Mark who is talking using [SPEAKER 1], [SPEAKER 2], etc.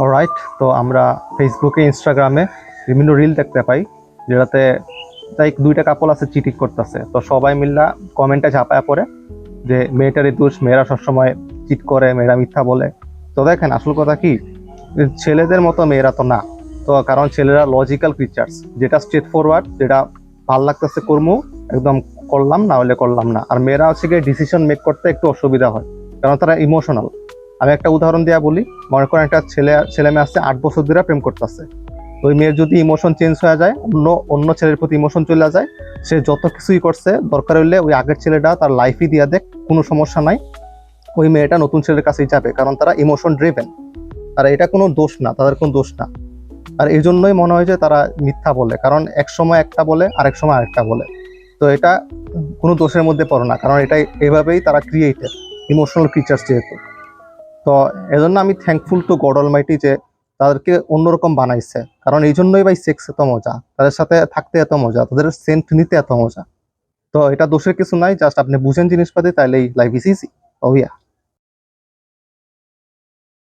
[SPEAKER 1] Alright, তো আমরা ফেসবুকে ইনস্টাগ্রামে বিভিন্ন রিল দেখতে পাই যেটাতে তাই দুইটা কাপল আছে চিটিং করতেছে, তো সবাই মিল্লা কমেন্টে ঝাঁপায়া পড়ে যে মেয়েটারই দোষ, মেয়েরা সবসময় চিট করে, মেয়েরা মিথ্যা বলে। তো দেখেন আসল কথা কি, ছেলেদের মতো মেয়েরা তো না। তো কারণ ছেলেরা লজিক্যাল ক্রিচার্স, যেটা স্ট্রেট ফরওয়ার্ড, যেটা ভাল লাগতেছে কর্মু, একদম করলাম, না হলে করলাম না। আর মেয়েরা হচ্ছে গিয়ে ডিসিশন মেক করতে একটু অসুবিধা হয়, কারণ তারা ইমোশনাল। আমি একটা উদাহরণ দিয়া বলি, মনে করেন একটা ছেলে মেয়ে আসছে 8 বছর ধরে প্রেম করতেছে। ওই মেয়ের যদি ইমোশন চেঞ্জ হয়ে যায়, অন্য অন্য ছেলের প্রতি ইমোশন চলে যায়, সে যত কিছুই করছে দরকার হইলে ওই আগের ছেলেটা তার লাইফই দিয়া দেখ, কোনো সমস্যা নাই, ওই মেয়েটা নতুন ছেলের কাছেই যাবে, কারণ তারা ইমোশন ড্রিভেন। আর এটা কোনো দোষ না, তাদের কোনো দোষ না। আর এই জন্যই মনে হয় যে তারা মিথ্যা বলে, কারণ এক সময় একটা বলে, আরেক সময় আরেকটা বলে। তো এটা কোনো দোষের মধ্যে পড়ে না, কারণ এটাই এভাবেই তারা ক্রিয়েটেড, ইমোশনাল ক্রিচার্স যেহেতু। তো এজন্য আমি থ্যাঙ্কফুল টু গড অলমাইটি যে তাদেরকে অন্যরকম বানাইছে, কারণ এই জন্যই ভাই সেক্স এত মজা, তাদের সাথে থাকতে এত মজা, তাদের সেন্ট নিতে এত মজা। তো এটা দোষের কিছু নাই, জাস্ট আপনি বুঝেন জিনিসপাতি, তাইলেই life is easy. Oh yeah.